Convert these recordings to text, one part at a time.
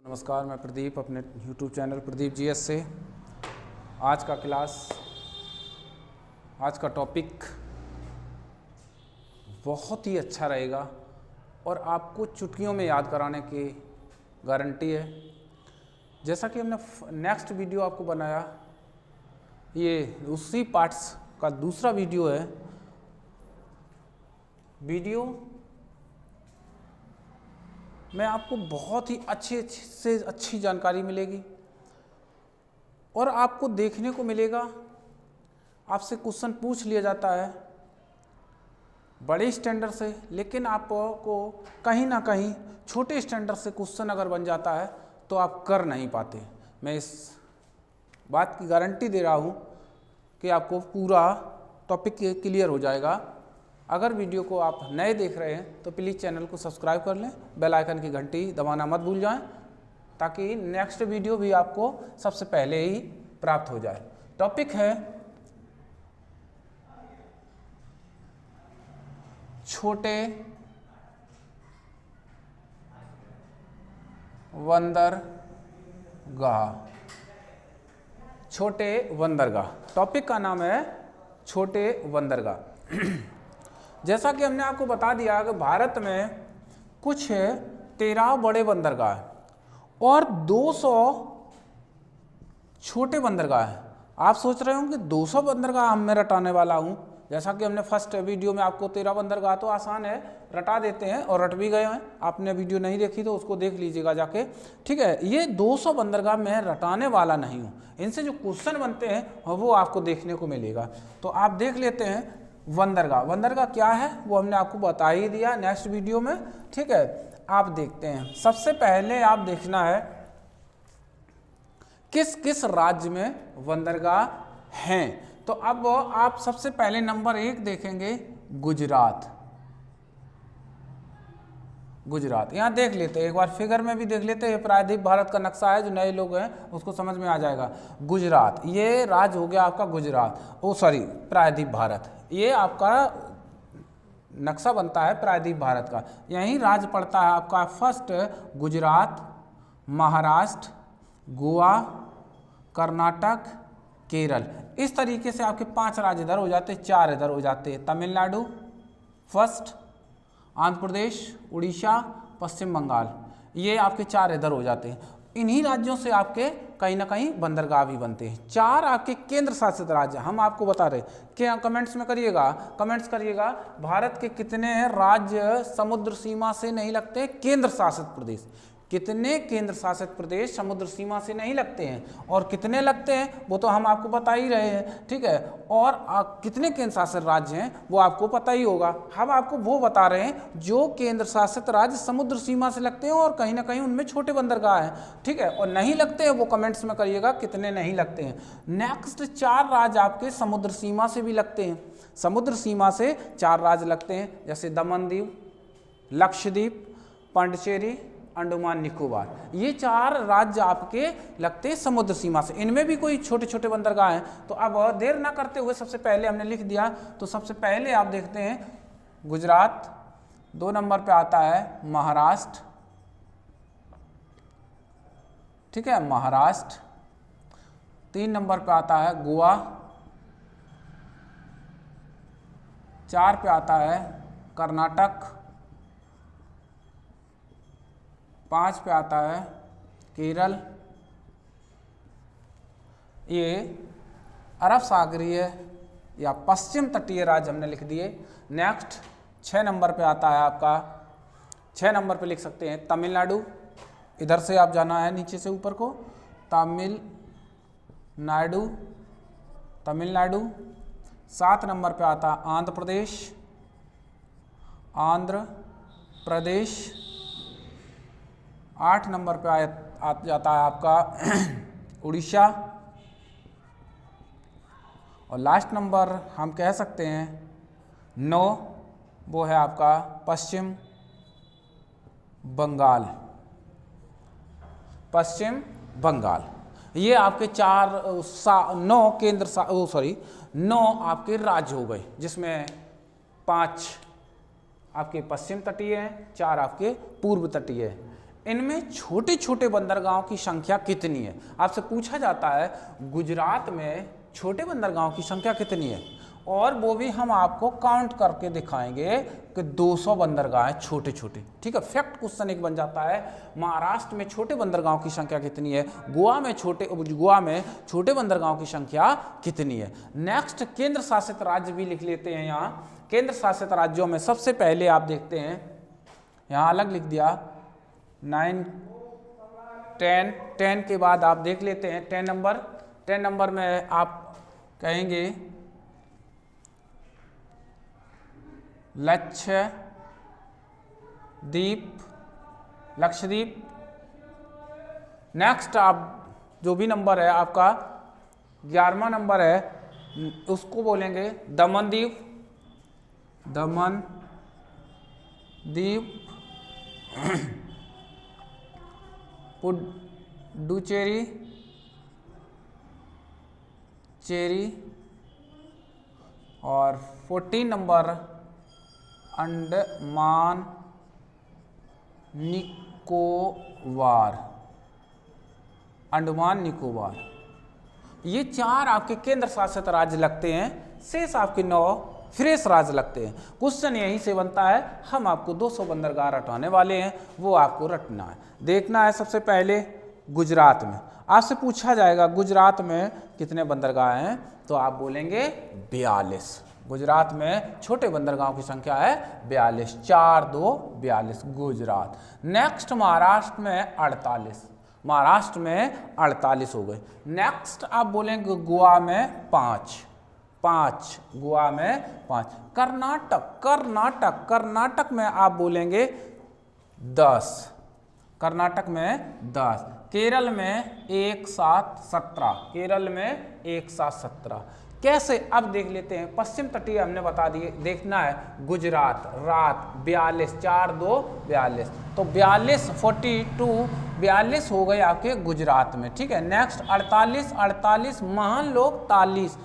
नमस्कार, मैं प्रदीप अपने YouTube चैनल प्रदीप GS से। आज का टॉपिक बहुत ही अच्छा रहेगा और आपको चुटकियों में याद कराने की गारंटी है। जैसा कि हमने नेक्स्ट वीडियो आपको बनाया, ये उसी पार्ट्स का दूसरा वीडियो है। वीडियो में आपको बहुत ही अच्छी जानकारी मिलेगी और आपको देखने को मिलेगा, आपसे क्वेश्चन पूछ लिया जाता है बड़े स्टैंडर्ड से, लेकिन आपको कहीं ना कहीं छोटे स्टैंडर्ड से क्वेश्चन अगर बन जाता है तो आप कर नहीं पाते। मैं इस बात की गारंटी दे रहा हूँ कि आपको पूरा टॉपिक क्लियर हो जाएगा। अगर वीडियो को आप नए देख रहे हैं तो प्लीज़ चैनल को सब्सक्राइब कर लें, बेल आइकन की घंटी दबाना मत भूल जाएं, ताकि नेक्स्ट वीडियो भी आपको सबसे पहले ही प्राप्त हो जाए। टॉपिक है छोटे बंदरगाह। छोटे बंदरगाह, टॉपिक का नाम है छोटे बंदरगाह। जैसा कि हमने आपको बता दिया कि भारत में कुछ 13 बड़े बंदरगाह और 200 छोटे बंदरगाह हैं। आप सोच रहे होंगे 200 बंदरगाह मैं रटाने वाला हूं। जैसा कि हमने फर्स्ट वीडियो में आपको 13 बंदरगाह तो आसान है, रटा देते हैं और रट भी गए हैं। आपने वीडियो नहीं देखी तो उसको देख लीजिएगा जाके, ठीक है। ये 200 बंदरगाह मैं रटाने वाला नहीं हूँ, इनसे जो क्वेश्चन बनते हैं वो आपको देखने को मिलेगा। तो आप देख लेते हैं बंदरगाह क्या है, वो हमने आपको बता ही दिया नेक्स्ट वीडियो में, ठीक है। आप देखते हैं, सबसे पहले आप देखना है किस किस राज्य में बंदरगाह हैं। तो अब आप सबसे पहले नंबर 1 देखेंगे गुजरात। यहाँ देख लेते हैं, एक बार फिगर में भी देख लेते हैं। प्रायद्वीप भारत का नक्शा है, जो नए लोग हैं उसको समझ में आ जाएगा। गुजरात, ये राज्य हो गया आपका गुजरात, प्रायद्वीप भारत। ये आपका नक्शा बनता है प्रायद्वीप भारत का, यही राज्य पड़ता है आपका फर्स्ट गुजरात, महाराष्ट्र, गोवा, कर्नाटक, केरल। इस तरीके से आपके 5 राज्य इधर हो जाते हैं, 4 इधर हो जाते हैं। तमिलनाडु फर्स्ट, आंध्र प्रदेश, उड़ीसा, पश्चिम बंगाल, ये आपके 4 इधर हो जाते हैं। इन्हीं राज्यों से आपके कहीं ना कहीं बंदरगाह भी बनते हैं। 4 आपके केंद्र शासित राज्य हम आपको बता रहे कि कमेंट्स में करिएगा, भारत के कितने राज्य समुद्र सीमा से नहीं लगते, केंद्र शासित प्रदेश। कितने केंद्र शासित प्रदेश समुद्र सीमा से नहीं लगते हैं और कितने लगते हैं वो तो हम आपको बता ही रहे हैं, ठीक है। और कितने केंद्र शासित राज्य हैं वो आपको पता ही होगा। हम आपको वो बता रहे हैं जो केंद्र शासित राज्य समुद्र सीमा से लगते हैं और कहीं ना कहीं उनमें छोटे बंदरगाह हैं, ठीक है। और नहीं लगते हैं वो कमेंट्स में करिएगा कितने नहीं लगते हैं। नेक्स्ट 4 राज्य आपके समुद्र सीमा से भी लगते हैं। समुद्र सीमा से 4 राज्य लगते हैं, जैसे दमन दीव, लक्षद्वीप, पांडिचेरी, अंडमान निकोबार। ये 4 राज्य आपके लगते हैं समुद्र सीमा से। इनमें भी कोई छोटे छोटे बंदरगाह हैं। तो अब देर ना करते हुए सबसे पहले हमने लिख दिया, तो सबसे पहले आप देखते हैं गुजरात, 2 नंबर पे आता है महाराष्ट्र, ठीक है, महाराष्ट्र। 3 नंबर पे आता है गोवा, 4 पे आता है कर्नाटक, 5 पे आता है केरल। ये अरब सागरीय या पश्चिम तटीय राज्य हमने लिख दिए। नेक्स्ट 6 नंबर पे आता है आपका, 6 नंबर पे लिख सकते हैं तमिलनाडु। इधर से आप जाना है नीचे से ऊपर को, तमिलनाडु। 7 नंबर पे आता है आंध्र प्रदेश। 8 नंबर पे आ जाता है आपका उड़ीसा। और लास्ट नंबर हम कह सकते हैं 9, वो है आपका पश्चिम बंगाल। ये आपके 9 आपके राज्य हो गए, जिसमें 5 आपके पश्चिम तटीय हैं, 4 आपके पूर्व तटीय हैं। इनमें छोटे छोटे बंदरगाहों की संख्या कितनी है। आपसे पूछा जाता है गुजरात में छोटे बंदरगाहों की संख्या कितनी है, और वो भी हम आपको काउंट करके दिखाएंगे कि 200 बंदरगाह हैं छोटे छोटे। ठीक है, फैक्ट क्वेश्चन एक बन जाता है। महाराष्ट्र में छोटे बंदरगाहों की संख्या कितनी है, गोवा में छोटे बंदरगाहों की संख्या कितनी है। नेक्स्ट केंद्र शासित राज्य भी लिख लेते हैं। यहाँ केंद्र शासित राज्यों में सबसे पहले आप देखते हैं, यहाँ अलग लिख दिया 9 10 के बाद आप देख लेते हैं 10 नंबर में आप कहेंगे लक्षद्वीप। नेक्स्ट आप जो भी नंबर है आपका 11वां नंबर है, उसको बोलेंगे दमनदीप, पुडुचेरी और 14 नंबर अंडमान निकोबार। ये 4 आपके केंद्र शासित राज्य लगते हैं, शेष आपके 9 फ्रेश राज्य लगते हैं। क्वेश्चन यहीं से बनता है। हम आपको 200 बंदरगाह रटवाने वाले हैं, वो आपको रटना है। देखना है सबसे पहले गुजरात में आपसे पूछा जाएगा गुजरात में कितने बंदरगाह हैं, तो आप बोलेंगे 42। गुजरात में छोटे बंदरगाहों की संख्या है 42, 4 2 42 गुजरात। नेक्स्ट महाराष्ट्र में 48, महाराष्ट्र में 48 हो गए। नेक्स्ट आप बोलेंगे गोवा में 5, गोवा में 5। कर्नाटक में आप बोलेंगे 10, कर्नाटक में 10। केरल में 1 7 17, केरल में 1 7 17। कैसे, अब देख लेते हैं। पश्चिम तटीय हमने बता दिए, देखना है गुजरात रात 42, 4 2 42, तो 42 42 हो गए आपके गुजरात में। ठीक है, नेक्स्ट 48 महान लोग 48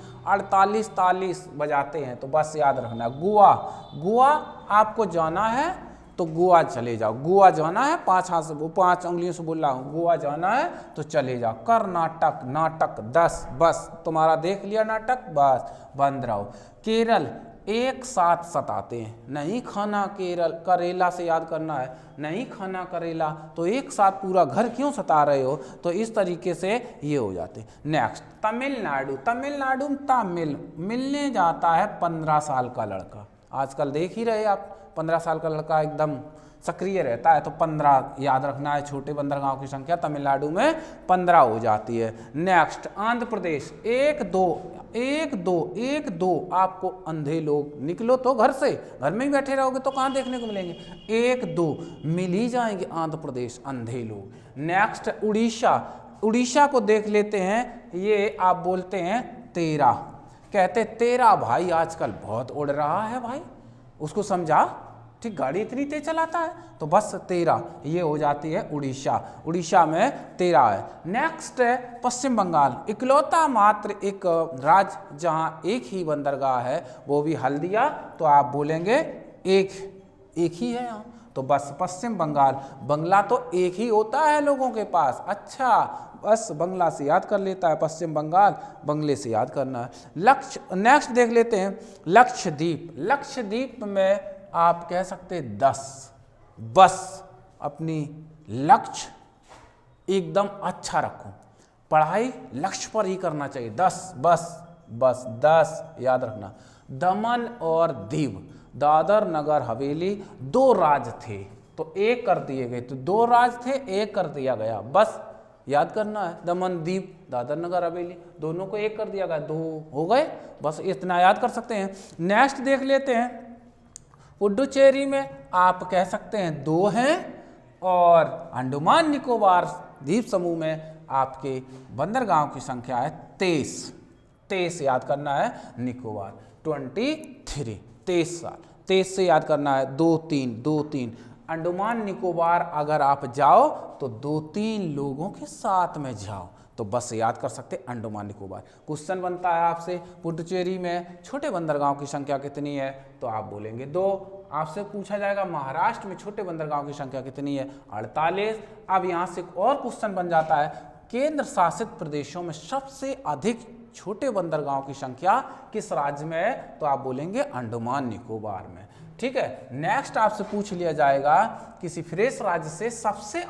बजाते हैं, तो बस याद रखना गोवा आपको जाना है तो गोवा चले जाओ, गोवा जाना है, 5 उंगलियों से बोल रहा हूँ, गोवा जाना है तो चले जाओ। नाटक 10, बस तुम्हारा देख लिया नाटक, बस बंद रहो। केरल 1 7 सताते हैं, नहीं खाना करेला से याद करना है, नहीं खाना करेला, तो 1 साथ पूरा घर क्यों सता रहे हो, तो इस तरीके से ये हो जाते हैं। नेक्स्ट तमिलनाडु में तमिल मिलने जाता है 15 साल का लड़का। आजकल देख ही रहे आप, 15 साल का लड़का एकदम सक्रिय रहता है, तो 15 याद रखना है। छोटे बंदरगाहों की संख्या तमिलनाडु में 15 हो जाती है। नेक्स्ट आंध्र प्रदेश 1 2 आपको अंधे लोग, निकलो तो घर से, घर में ही बैठे रहोगे तो कहाँ देखने को मिलेंगे, 1 2 मिल ही जाएंगे आंध्र प्रदेश अंधे लोग। नेक्स्ट उड़ीसा को देख लेते हैं, ये आप बोलते हैं 13, कहते 13 भाई आजकल बहुत उड़ रहा है भाई, उसको समझा, ठीक, गाड़ी इतनी तेज चलाता है, तो बस 13 ये हो जाती है उड़ीसा में 13 है। नेक्स्ट है पश्चिम बंगाल, इकलौता मात्र एक राज्य जहां एक ही बंदरगाह है, वो भी हल्दिया, तो आप बोलेंगे एक ही है यहाँ, तो बस पश्चिम बंगाल। बंगला तो एक ही होता है लोगों के पास, अच्छा बस बंगला से याद कर लेता है, पश्चिम बंगाल बंगले से याद करना है। नेक्स्ट देख लेते हैं लक्षद्वीप में आप कह सकते 10, बस अपनी लक्ष्य एकदम अच्छा रखो, पढ़ाई लक्ष्य पर ही करना चाहिए, 10 बस 10 याद रखना। दमन और दीव, दादर नगर हवेली 2 राज्य थे, तो 1 कर दिए गए, तो 2 राज्य थे 1 कर दिया गया, बस याद करना है। दमन दीव दादर नगर हवेली दोनों को 1 कर दिया गया, 2 हो गए, बस इतना याद कर सकते हैं। नेक्स्ट देख लेते हैं पुडुचेरी में आप कह सकते हैं 2 हैं, और अंडमान निकोबार द्वीप समूह में आपके बंदरगाहों की संख्या है 23 याद करना है। निकोबार 23 23 से याद करना है, 2-3 अंडमान निकोबार अगर आप जाओ तो 2-3 लोगों के साथ में जाओ, तो बस याद कर सकते अंडमान निकोबार। क्वेश्चन बनता है आपसे पुडुचेरी में छोटे बंदरगाहों की संख्या कितनी है, तो आप बोलेंगे 2, आपसे पूछा जाएगा महाराष्ट्र में छोटे बंदरगाहों की संख्या कितनी है, 48। अब यहाँ से एक और क्वेश्चन बन जाता है, केंद्र शासित प्रदेशों में सबसे अधिक छोटे बंदरगाहों की संख्या किस राज्य में है, तो आप बोलेंगे अंडमान निकोबार में। ठीक है, नेक्स्ट आपसे पूछ लिया जाएगा किसी फ्रेश राज्य से सबसे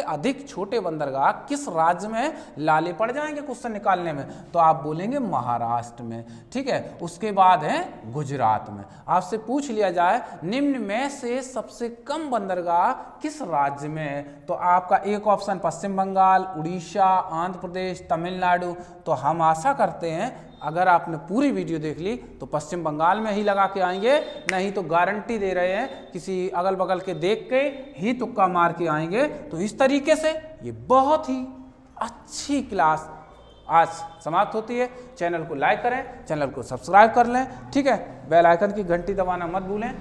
अधिक छोटे बंदरगाह किस राज्य में लाले पड़ जाएंगे क्वेश्चन निकालने में, तो आप बोलेंगे महाराष्ट्र में। ठीक है, उसके बाद है गुजरात में। आपसे पूछ लिया जाए निम्न में से सबसे कम बंदरगाह किस राज्य में है, तो आपका एक ऑप्शन पश्चिम बंगाल, उड़ीसा, आंध्र प्रदेश, तमिलनाडु। तो हम आशा करते हैं अगर आपने पूरी वीडियो देख ली तो पश्चिम बंगाल में ही लगा के आएंगे, नहीं तो गारंटी दे रहे हैं किसी अगल बगल के देख के ही तुक्का मार के आएंगे। तो इस तरीके से ये बहुत ही अच्छी क्लास आज समाप्त होती है। चैनल को लाइक करें, चैनल को सब्सक्राइब कर लें। ठीक है, बेल आइकन की घंटी दबाना मत भूलें।